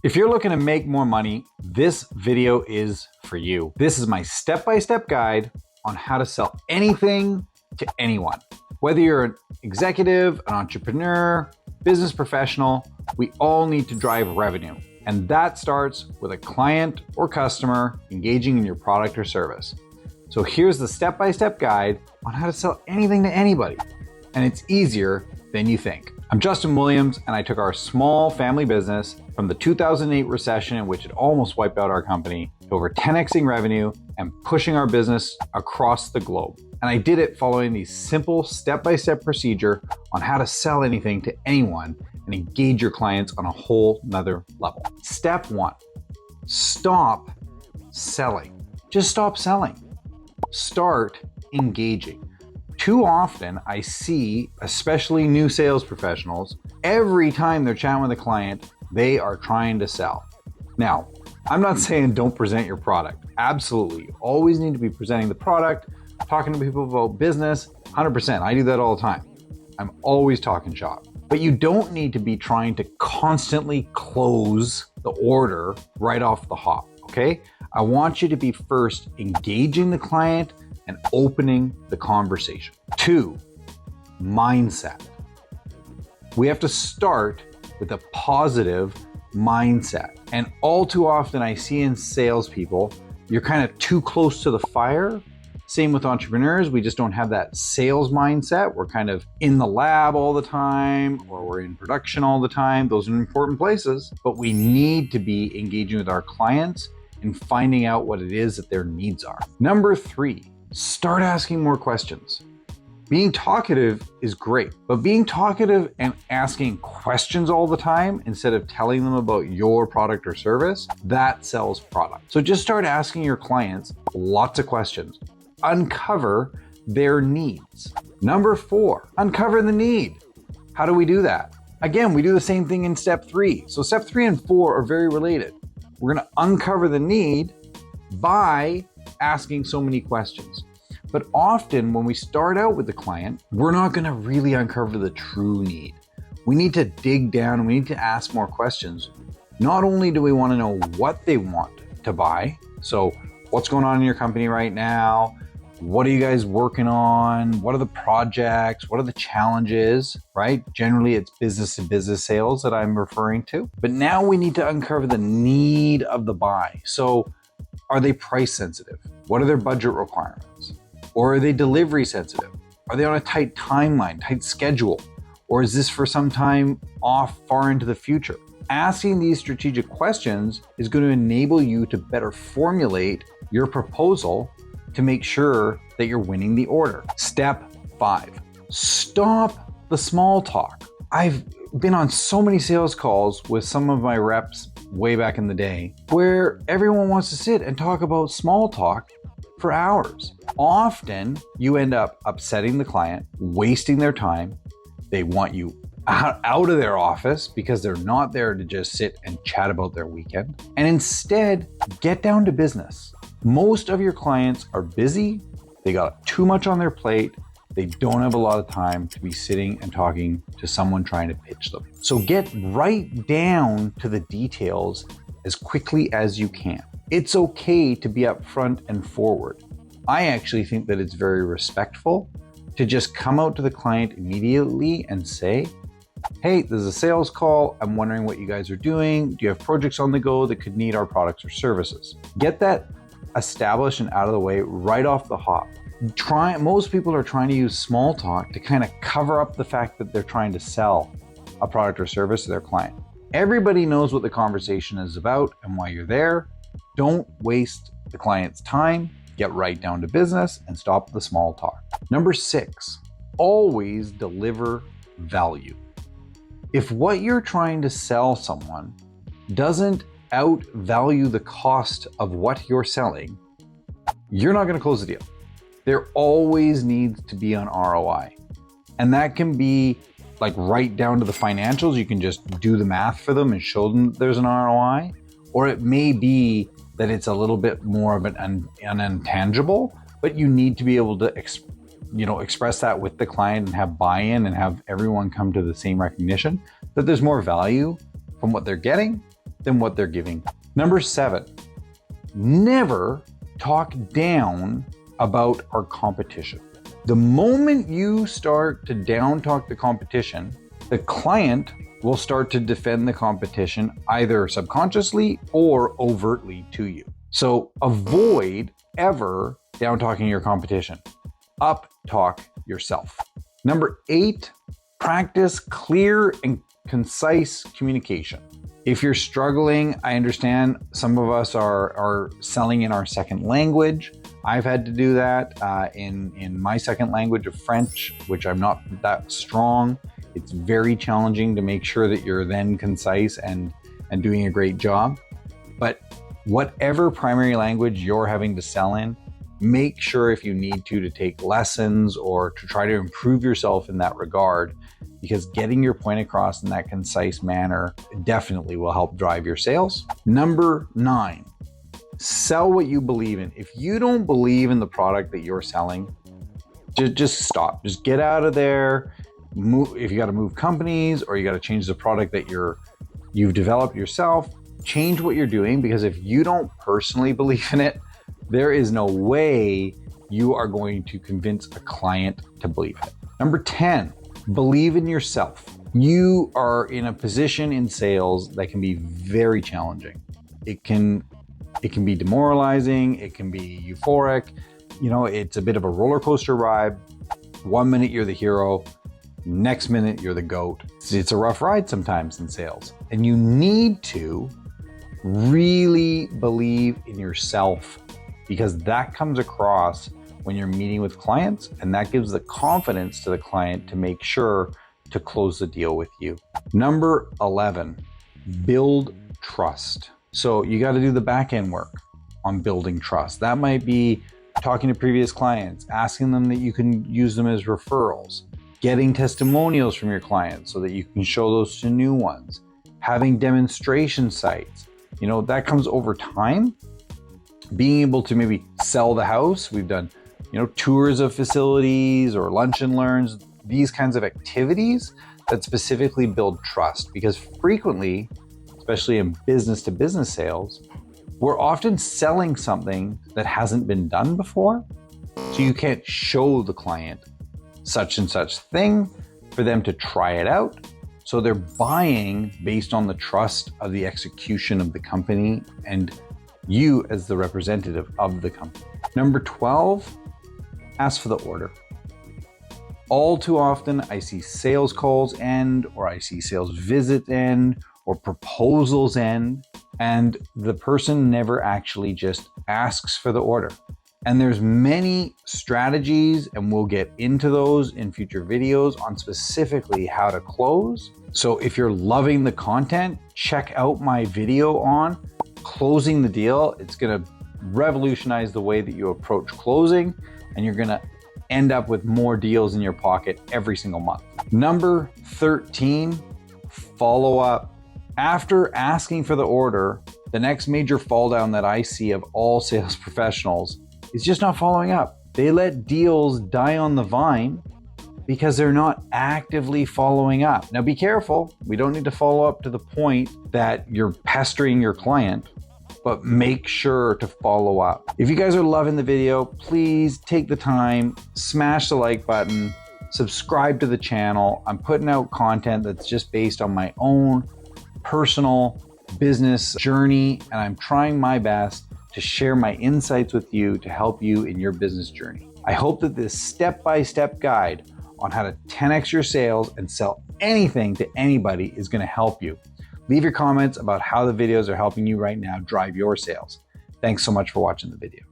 If you're looking to make more money, this video is for you. This is my step-by-step guide on how to sell anything to anyone. Whether you're an executive, an entrepreneur, business professional, we all need to drive revenue. And that starts with a client or customer engaging in your product or service. So here's the step-by-step guide on how to sell anything to anybody. And it's easier than you think. I'm Justin Williams, and I took our small family business from the 2008 recession, in which it almost wiped out our company, to over 10xing revenue and pushing our business across the globe. And I did it following the simple step-by-step procedure on how to sell anything to anyone and engage your clients on a whole nother level. Step 1, stop selling. Just stop selling. Start engaging. Too often I see, especially new sales professionals, every time they're chatting with a client, they are trying to sell. Now, I'm not saying don't present your product. Absolutely. You always need to be presenting the product, talking to people about business, 100%. I do that all the time. I'm always talking shop. But you don't need to be trying to constantly close the order right off the hop, okay? I want you to be first engaging the client and opening the conversation. 2, mindset. We have to start with a positive mindset. And all too often I see in salespeople, you're kind of too close to the fire. Same with entrepreneurs, we just don't have that sales mindset. We're kind of in the lab all the time, or we're in production all the time. Those are important places, but we need to be engaging with our clients and finding out what it is that their needs are. Number 3, start asking more questions. Being talkative is great, but being talkative and asking questions all the time instead of telling them about your product or service, that sells product. So just start asking your clients lots of questions. Uncover their needs. Number 4, uncover the need. How do we do that? Again, we do the same thing in step 3. So step 3 and 4 are very related. We're going to uncover the need by asking so many questions. But often when we start out with the client, we're not going to really uncover the true need. We need to dig down and we need to ask more questions. Not only do we want to know what they want to buy, so what's going on in your company right now? What are you guys working on? What are the projects? What are the challenges, right? Generally, it's business to business sales that I'm referring to. But now we need to uncover the need of the buy. So are they price sensitive? What are their budget requirements? Or are they delivery sensitive? Are they on a tight timeline, tight schedule? Or is this for some time off far into the future? Asking these strategic questions is going to enable you to better formulate your proposal to make sure that you're winning the order. Step 5, stop the small talk. I've been on so many sales calls with some of my reps way back in the day where everyone wants to sit and talk about small talk for hours. Often you end up upsetting the client, wasting their time. They want you out of their office because they're not there to just sit and chat about their weekend. And instead, get down to business. Most of your clients are busy. They got too much on their plate. They don't have a lot of time to be sitting and talking to someone trying to pitch them. So get right down to the details as quickly as you can. It's okay to be upfront and forward. I actually think that it's very respectful to just come out to the client immediately and say, hey, there's a sales call. I'm wondering what you guys are doing. Do you have projects on the go that could need our products or services? Get that established and out of the way right off the hop. Most people are trying to use small talk to kind of cover up the fact that they're trying to sell a product or service to their client. Everybody knows what the conversation is about and why you're there. Don't waste the client's time. Get right down to business and stop the small talk. Number 6, always deliver value. If what you're trying to sell someone doesn't outvalue the cost of what you're selling, you're not going to close the deal. There always needs to be an ROI. And that can be like right down to the financials. You can just do the math for them and show them that there's an ROI. Or it may be that it's a little bit more of an intangible, but you need to be able to express that with the client and have buy-in and have everyone come to the same recognition that there's more value from what they're getting than what they're giving. Number 7, never talk down about our competition. The moment you start to down talk the competition, the client will start to defend the competition either subconsciously or overtly to you. So avoid ever down talking your competition. Up talk yourself. Number 8, practice clear and concise communication. If you're struggling, I understand some of us are selling in our second language. I've had to do that in my second language of French, which I'm not that strong. It's very challenging to make sure that you're then concise and doing a great job. But whatever primary language you're having to sell in, make sure if you need to take lessons or to try to improve yourself in that regard, because getting your point across in that concise manner definitely will help drive your sales. Number 9, sell what you believe in. If you don't believe in the product that you're selling, just stop. Just get out of there. Move. If you got to move companies or you got to change the product that you've developed yourself, change what you're doing, because if you don't personally believe in it, there is no way you are going to convince a client to believe it. Number 10, believe in yourself. You are in a position in sales that can be very challenging. It can be demoralizing. It can be euphoric. You know, it's a bit of a roller coaster ride. One minute you're the hero, next minute you're the goat. It's a rough ride sometimes in sales, and you need to really believe in yourself, because that comes across when you're meeting with clients, and that gives the confidence to the client to make sure to close the deal with you. Number 11, build trust. So you got to do the back end work on building trust. That might be talking to previous clients, asking them that you can use them as referrals, getting testimonials from your clients so that you can show those to new ones, having demonstration sites. You know, that comes over time. Being able to maybe sell the house. We've done, tours of facilities or lunch and learns, these kinds of activities that specifically build trust, because frequently, especially in business to business sales, we're often selling something that hasn't been done before. So you can't show the client such and such thing for them to try it out. So they're buying based on the trust of the execution of the company and you as the representative of the company. Number 12, ask for the order. All too often, I see sales calls end, or I see sales visits end, or proposals end, and the person never actually just asks for the order. And there's many strategies, and we'll get into those in future videos on specifically how to close. So if you're loving the content, check out my video on closing the deal. It's gonna revolutionize the way that you approach closing, and you're gonna end up with more deals in your pocket every single month. Number 13, follow up. After asking for the order, the next major fall down that I see of all sales professionals is just not following up. They let deals die on the vine because they're not actively following up. Now be careful, we don't need to follow up to the point that you're pestering your client, but make sure to follow up. If you guys are loving the video, please take the time, smash the like button, subscribe to the channel. I'm putting out content that's just based on my own personal business journey, and I'm trying my best to share my insights with you to help you in your business journey. I hope that this step-by-step guide on how to 10x your sales and sell anything to anybody is going to help you. Leave your comments about how the videos are helping you right now drive your sales. Thanks so much for watching the video.